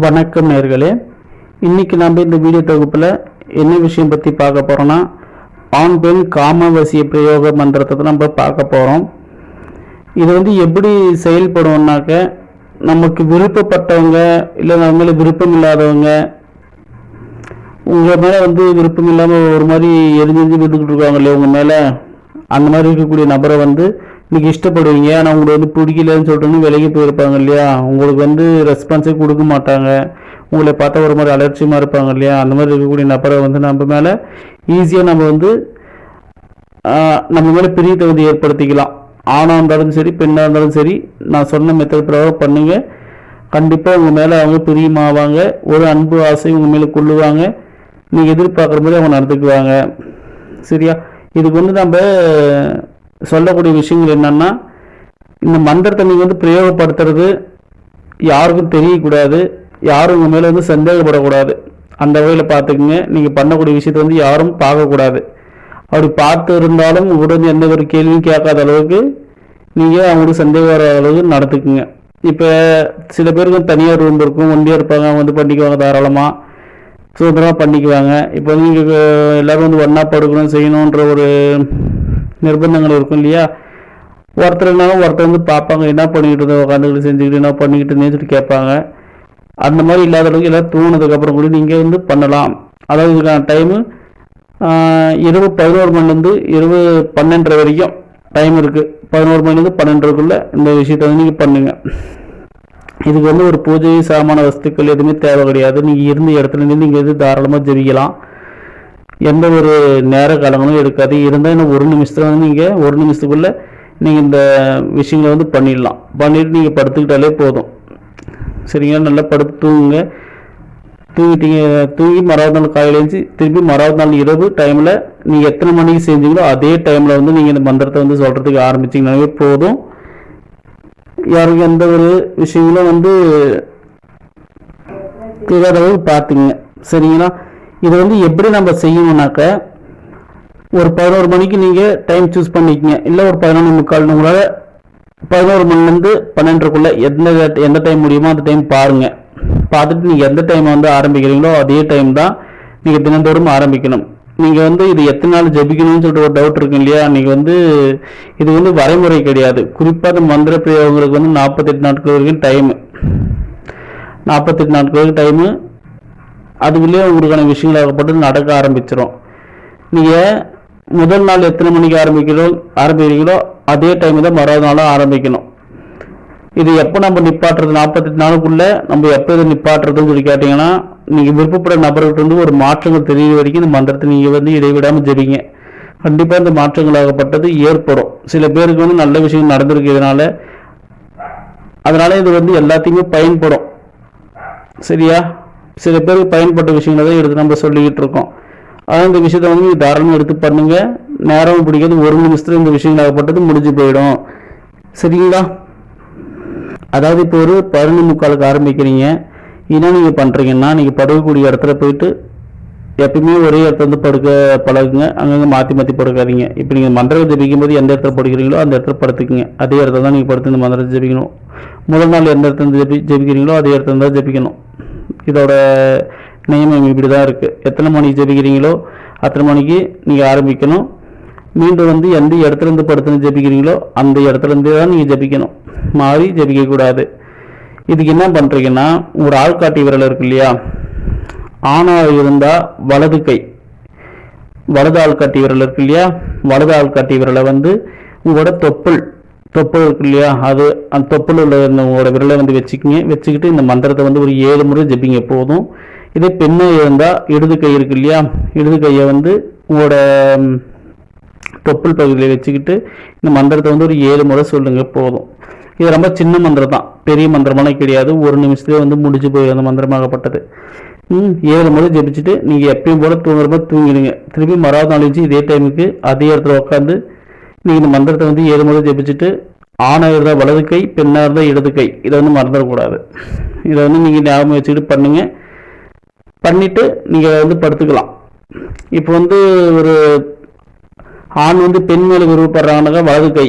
வணக்கம் நேர்களே. இன்னைக்கு நம்ம இந்த வீடியோ தொகுப்பில் என்ன விஷயம் பற்றி பார்க்க போகிறோன்னா, ஆண் பெண் காமவசிய பிரயோக மந்திரத்தை நம்ம பார்க்க போகிறோம். இது எப்படி செயல்படும்னாக்க, நமக்கு விருப்பப்பட்டவங்க இல்லை நம்ம மேலே விருப்பம் இல்லாதவங்க, உங்கள் மேலே விருப்பம் இல்லாமல் ஒரு மாதிரி எரிஞ்சு விட்டுக்கிட்டு இருக்காங்க இல்லையா உங்கள் மேலே, அந்த மாதிரி இருக்கக்கூடிய நபரை இன்னைக்கு இஷ்டப்படுவீங்க. ஆனால் உங்களுக்கு பிடிக்கலன்னு சொல்லிட்டு விலகி போயிருப்பாங்க இல்லையா, உங்களுக்கு ரெஸ்பான்ஸே கொடுக்க மாட்டாங்க, உங்களை பார்த்தா ஒரு மாதிரி அலட்சியமாக இருப்பாங்க இல்லையா, அந்த மாதிரி இருக்கக்கூடிய நபரை நம்ம மேலே ஈஸியாக நம்ம மேலே பிரியத்தை ஏற்படுத்திக்கலாம். ஆணாக இருந்தாலும் சரி பெண்ணாக இருந்தாலும் சரி, நான் சொன்ன மெத்தட் பிரகாரம் பண்ணுங்க. கண்டிப்பாக உங்கள் மேலே அவங்க பிரியமாவாங்க, ஒரு அன்பு ஆசை உங்கள் மேலே கொள்ளுவாங்க, நீங்கள் எதிர்பார்க்குற மாதிரி அவங்க நடந்துக்குவாங்க. சரியா? இதுக்கு நம்ம சொல்லக்கூடிய விஷயங்கள் என்னன்னா, இந்த மந்திரத்தை நீங்கள் பிரயோகப்படுத்துறது யாருக்கும் தெரியக்கூடாது, யாரும் உங்கள் மேலே சந்தேகப்படக்கூடாது. அந்த வகையில் பார்த்துக்குங்க. நீங்கள் பண்ணக்கூடிய விஷயத்தை யாரும் பார்க்கக்கூடாது. அப்படி பார்த்து இருந்தாலும் உடனே எந்த ஒரு கேள்வியும் கேட்காத அளவுக்கு நீங்கள் அவங்களுக்கு சந்தேகம் வர அளவுக்கு நடத்துக்குங்க. இப்போ சில பேருக்கு தனியார் ரூம் இருக்கும், ஒண்டியாக இருப்பாங்க, அவங்க பண்ணிக்குவாங்க, தாராளமாக சுதந்திரமாக பண்ணிக்குவாங்க. இப்போ நீங்கள் எல்லோரும் ஒன்றா படுக்கணும் செய்யணுன்ற ஒரு நிர்பந்தங்கள் இருக்கும் இல்லையா. ஒருத்தர்னாலும் ஒருத்தர் பார்ப்பாங்க, என்ன பண்ணிக்கிட்டு இருந்தோம், உட்காந்துக்கிட்டு செஞ்சுக்கிட்டு என்ன பண்ணிக்கிட்டு இருந்தேன்னு சொல்லி கேட்பாங்க. அந்த மாதிரி இல்லாத அளவுக்கு எல்லாம் தூங்கினதுக்கப்புறம் கூட நீங்கள் பண்ணலாம். அதாவது இதுக்கான டைமு இரவு 11 மணிலேருந்து இரவு 12:30 வரைக்கும் டைம் இருக்குது. 11 மணிலேருந்து 12:30க்குள்ளே இந்த விஷயத்தை நீங்கள் பண்ணுங்கள். இதுக்கு ஒரு பூஜை சாமான வஸ்துக்கள் எதுவுமே தேவை கிடையாது. நீங்கள் இருந்த இடத்துலேருந்து நீங்கள் தாராளமாக ஜெபிக்கலாம். எந்த ஒரு நேர காலங்களும் எடுக்காது. இருந்தால் இன்னும் 1 நிமிஷத்தில் நீங்கள் 1 நிமிஷத்துக்குள்ளே நீங்கள் இந்த விஷயங்களை பண்ணிடலாம். பண்ணிவிட்டு நீங்கள் படுத்துக்கிட்டாலே போதும். சரிங்களா? நல்லா படுத்து தூங்குங்க. தூங்கி மறாவது நாள் காலையில் எழுந்து திருப்பி மறாவது நாள் இரவு டைமில் நீங்கள் எத்தனை மணிக்கு செஞ்சீங்களோ அதே டைமில் நீங்கள் இந்த மந்திரத்தை சொல்கிறதுக்கு ஆரம்பிச்சிங்கனாவே போதும். யாருக்கும் எந்த ஒரு விஷயங்களும் தெரியாத அளவுக்கு பார்த்துங்க. சரிங்களா? இது எப்படி நம்ம செய்யணும்னாக்க, ஒரு 11 மணிக்கு நீங்கள் டைம் சூஸ் பண்ணிக்கங்க. இல்லை ஒரு 11:45 உங்களால் 11 மணிலேருந்து 12:30க்குள்ளே எந்த டைம் முடியுமோ அந்த டைம் பாருங்கள். பார்த்துட்டு நீங்கள் எந்த டைம் ஆரம்பிக்கிறீங்களோ அதே டைம் தான் நீங்கள் தினந்தோறும் ஆரம்பிக்கணும். நீங்கள் இது எத்தனை நாள் ஜபிக்கணும்னு சொல்லிட்டு ஒரு டவுட் இருக்கு இல்லையா. நீங்கள் இது வரைமுறை கிடையாது. குறிப்பாக இந்த மந்திர பிரயோகங்களுக்கு 48 நாட்கள் வரைக்கும் டைமு. 48 நாட்கள் வரைக்கும் டைமு. அதுக்குள்ளேயே உங்களுக்கான விஷயங்களாகப்பட்டு நடக்க ஆரம்பிச்சிடும். நீங்கள் முதல் நாள் எத்தனை மணிக்கு ஆரம்பிக்கிறீங்களோ அதே டைம் தான் மறாவது நாளாக ஆரம்பிக்கணும். இது எப்போ நம்ம நிப்பாட்டுறது, 48 நாளுக்குள்ளே நம்ம எப்போ இதை நிப்பாட்டுறதுன்னு சொல்லி கேட்டிங்கன்னா, நீங்கள் விருப்பப்பட நபர்கிட்ட ஒரு மாற்றங்கள் தெரிய வரைக்கும் இந்த மந்திரத்தை நீங்கள் இடைவிடாமல் ஜெபிங்க. கண்டிப்பாக இந்த மாற்றங்களாகப்பட்டது ஏற்படும். சில பேருக்கு நல்ல விஷயம் நடந்திருக்கு அதனால இது எல்லாத்தையுமே பயன்படும். சரியா? சில பேருக்கு பயன்பட்ட விஷயங்களை தான் எடுத்து நம்ம சொல்லிக்கிட்டு இருக்கோம். அதான் இந்த விஷயத்த நீங்கள் தாராளமாக எடுத்து பண்ணுங்க. நேரம் பிடிக்காது, 1 நிமிஷத்துல இந்த விஷயங்களாகப்பட்டது முடிஞ்சு போயிடும். சரிங்களா? அதாவது இப்போ ஒரு 11:45க்கு ஆரம்பிக்கிறீங்க. என்ன நீங்கள் பண்ணுறீங்கன்னா, நீங்கள் படுக்கக்கூடிய இடத்துல போயிட்டு எப்பயுமே ஒரே இடத்துல படுக்க பழகுங்க. அங்கங்கே மாற்றி மாற்றி படுக்காதீங்க. இப்போ நீங்கள் மந்திரம் ஜபிக்கும் போது எந்த இடத்துல படுக்கிறீங்களோ அந்த இடத்துல படுத்துக்குங்க. அதே இடத்துல தான் நீங்கள் படுத்து இந்த மந்திரத்தை ஜபிக்கணும். முதல் நாள் எந்த இடத்துல ஜபிக்கிறீங்களோ அதே இடத்துல தான் ஜபிக்கணும். இதோட நியமம் இப்படி தான் இருக்குது. எத்தனை மணிக்கு ஜபிக்கிறீங்களோ அத்தனை மணிக்கு நீங்கள் ஆரம்பிக்கணும். மீண்டும் எந்த இடத்துலேருந்து படுத்துன்னு ஜபிக்கிறீங்களோ அந்த இடத்துலேருந்து தான் நீங்கள் ஜபிக்கணும். மாறி ஜபிக்கக்கூடாது. இதுக்கு என்ன பண்ணுறீங்கன்னா, ஒரு ஆள்காட்டி விரல் இருக்கு இல்லையா, ஆணாக இருந்தால் வலது கை, வலது ஆள்காட்டி விரல் இருக்கு இல்லையா, வலது ஆள்காட்டி விரலை உங்களோட தொப்புள் இருக்கு இல்லையா, அது அந்த தொப்புள் உள்ள உங்களோட விரலை வச்சுக்கிட்டு இந்த மந்திரத்தை ஒரு 7 முறை ஜபிங்க போதும். இதே பெண்ணாக இருந்தால் இடது கை இருக்கு இல்லையா, இடது கையை உங்களோட தொப்புள் பகுதியில் வச்சுக்கிட்டு இந்த மந்திரத்தை ஒரு 7 முறை சொல்லுங்க போதும். இது ரொம்ப சின்ன மந்திரம் தான், பெரிய மந்திரமெல்லாம் கிடையாது. 1 நிமிஷத்துலேயே முடிஞ்சு போய் அந்த மந்திரமாகப்பட்டது. 7 முறை ஜபிச்சுட்டு நீங்கள் எப்பயும் போல தூங்குறப்ப தூங்கிடுங்க. திருப்பி மறாவது நாள் இதே டைமுக்கு அதே இடத்துல உட்காந்து நீங்கள் இந்த மந்திரத்தை 7 முறை ஜபிச்சுட்டு, ஆணாக இருந்தால் வலது கை, பெண்ணாக இருந்தால் இடது கை, இதை மறந்துடக்கூடாது. இதை நீங்கள் ஞாபகம் வச்சுக்கிட்டு பண்ணுங்க. பண்ணிட்டு நீங்கள் படுத்துக்கலாம். இப்போ ஒரு ஆண் பெண் மேலே விருப்பப்படுறாங்கன்னாக்கா வலது கை,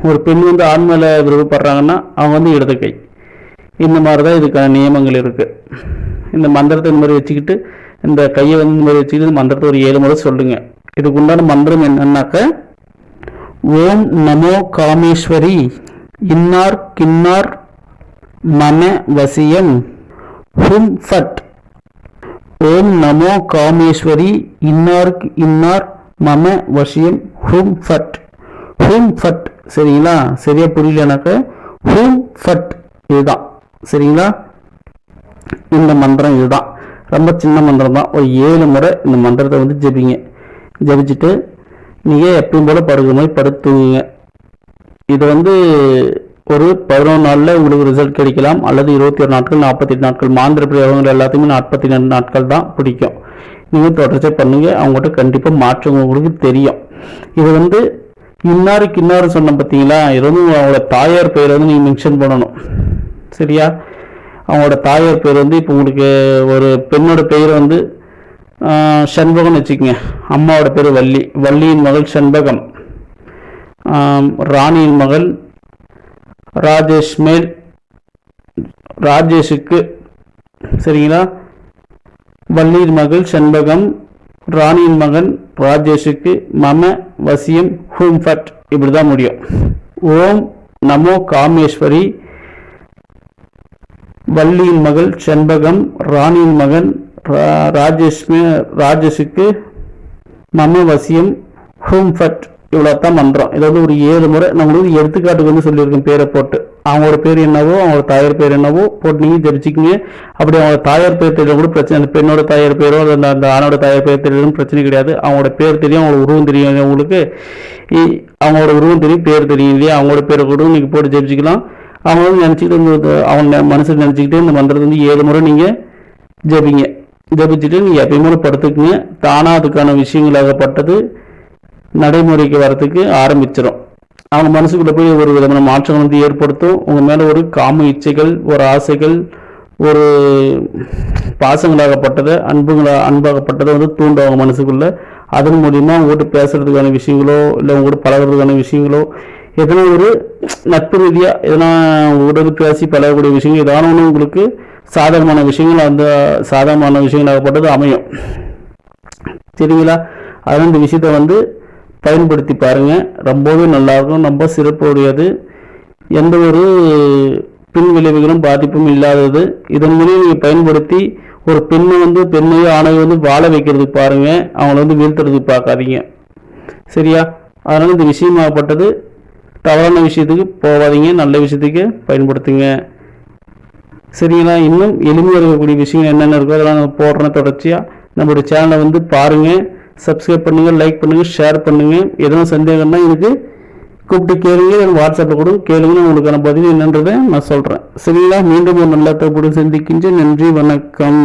ஒரு பெண் ஆண் மேலே விருப்பப்படுறாங்கன்னா அவங்க இடது கை. இந்த மாதிரி தான் இதுக்கான நியமங்கள் இருக்குது. இந்த மந்திரத்தை இந்த மாதிரி வச்சுக்கிட்டு, இந்த கையை வந்து இந்த மாதிரி வச்சுக்கிட்டு இந்த மந்திரத்தை ஒரு 7 முறை சொல்லுங்கள். இதுக்கு உண்டான மந்திரம் என்னன்னாக்க, ஓம் நமோ காமேஸ்வரி இன்னார் கின்னார் மம வசியம் ஹும் ஃபட். ஓம் நமோ காமேஸ்வரி இன்னார்க்கு இன்னார் மம வசியம் ஹும் ஃபட். ஹும் ஃபட் சரிங்களா? சரியா புரியலனாக்க ஹும் ஃபட் இதுதான் சரிங்களா? இந்த மந்திரம் இதுதான், ரொம்ப சின்ன மந்திரம் தான். ஒரு 7 முறை இந்த மந்திரத்தை வந்து ஜெபிங்க. ஜெபிச்சுட்டு நீங்கள் எப்பயும் போல் படுக்கிற மாதிரி படுத்துவீங்க. இது வந்து ஒரு 11 நாளில் உங்களுக்கு ரிசல்ட் கிடைக்கலாம், அல்லது 21 நாட்கள், 48 நாட்கள். மாந்திர பிரயோகங்கள் எல்லாத்தையுமே 42 நாட்கள் தான் பிடிக்கும். நீங்கள் தொடர்ச்சியாக பண்ணுங்கள், அவங்ககிட்ட கண்டிப்பாக மாற்றம் உங்களுக்கு தெரியும். இது வந்து இன்னாருக்கு இன்னாரு சொன்ன பார்த்தீங்களா, இது வந்து அவங்களோட தாயார் பெயரை வந்து நீங்கள் மென்ஷன் பண்ணணும் சரியா? அவங்களோட தாயார் பேர் வந்து இப்போ உங்களுக்கு ஒரு பெண்ணோட பெயர் வந்து சண்பகம்னு வச்சுக்கோங்க. அம்மாவோட பேர் வள்ளி, வள்ளியின் மகள் சண்பகம். ராணியின் மகள் ராஜேஷ் மேல் ராஜேஷுக்கு சரிங்களா? வள்ளியின் மகள் சண்பகம், ராணியின் மகன் ராஜேஷுக்கு மம வசியம் ஹூம் ஃபட். இப்படி தான் முடியும். ஓம் நமோ காமேஸ்வரி வள்ளியின் மகள் செண்பகம், ராணியின் மகன் ராஜேஷுக்கு மம வசியம் ஹூம் ஃபட். இவ்வளோ தான் மந்திரம். இதாவது ஒரு 7 முறை நான் உங்களுக்கு எடுத்துக்காட்டுக்கு வந்து சொல்லியிருக்கேன். பேரை போட்டு அவங்களோட பேர் என்னவோ, அவங்களோட தாயார் பேர் என்னவோ போட்டு நீங்கள் ஜெபிச்சிக்கிங்க. அப்படி அவங்க தாயார் பேர் தெரியல கூட பிரச்சனை, அந்த பெண்ணோட தாயார் பேரோ அல்லது அந்த ஆணோட தாயார் பேர் தெரியலும் பிரச்சனை கிடையாது. அவங்களோட பேர் தெரியும், அவங்களோட உருவம் தெரியும். உங்களுக்கு அவங்களோட உருவம் தெரியும், பேர் தெரியும் இல்லையா? அவங்களோட பேரை கூட நீங்கள் போட்டு ஜெபிச்சிக்கலாம். அவங்க வந்து நினச்சிக்கிட்டு அவங்க மனசில் நினச்சிக்கிட்டு இந்த மந்திரத்தை வந்து 7 முறை நீங்கள் ஜெபிங்க. ஜெபிச்சுட்டு நீங்கள் எப்பயுமே படுத்துக்குங்க. தானாக அதுக்கான விஷயங்களாகப்பட்டது நடைமுறைக்கு வரத்துக்கு ஆரம்பிச்சிடும். அவங்க மனசுக்குள்ள போய் ஒரு விதமான மாற்றம் வந்து ஏற்படுத்தும். உங்கள் மேலே ஒரு காம இச்சைகள், ஒரு ஆசைகள், ஒரு பாசங்களாகப்பட்டதை அன்பாகப்பட்டதை வந்து தூண்டும் அவங்க மனசுக்குள்ள. அதன் மூலியமாக உங்கள்கிட்ட பேசுறதுக்கான விஷயங்களோ இல்லை உங்கள்கிட்ட பழகிறதுக்கான விஷயங்களோ, எதனா ஒரு நட்பு ரீதியாக எதனா உடல் பேசி பழகக்கூடிய விஷயங்கள் ஏதான ஒன்று உங்களுக்கு சாதகமான விஷயங்கள், அந்த சாதகமான விஷயங்களாகப்பட்டது அமையும் சரிங்களா? அதனால் இந்த விஷயத்தை வந்து பயன்படுத்தி பாருங்கள். ரொம்பவே நல்லாயிருக்கும், ரொம்ப சிறப்புடையது, எந்த ஒரு பின் விளைவுகளும் பாதிப்பும் இல்லாதது. இதன் மூலியம் நீங்கள் பயன்படுத்தி ஒரு பெண்ணை வந்து பெண்ணையோ ஆணையோ வந்து வாழ வைக்கிறதுக்கு பாருங்கள், அவங்கள வந்து வீழ்த்துறதுக்கு பார்க்காதீங்க சரியா? அதனால் இந்த விஷயமாகப்பட்டது தவறான விஷயத்துக்கு போகாதீங்க, நல்ல விஷயத்துக்கு பயன்படுத்துங்க சரிங்களா? இன்னும் எளிமையாக இருக்கக்கூடிய விஷயங்கள் என்னென்ன இருக்கோ அதெல்லாம் நம்ம போடுறோம். தொடர்ச்சியாக நம்மளுடைய சேனலை வந்து பாருங்கள், சப்ஸ்கிரைப் பண்ணுங்கள், லைக் பண்ணுங்கள், ஷேர் பண்ணுங்கள். எதனா சந்தேகம்னா எனக்கு கூப்பிட்டு கேளுங்க, வாட்ஸ்அப்பில் கூட கேளுங்க, உங்களுக்கான பதில் என்னன்றதை நான் சொல்கிறேன் சரிங்களா? மீண்டும் ஒரு நல்ல தகவலுடன் சந்திக்கின்றேன். நன்றி, வணக்கம்.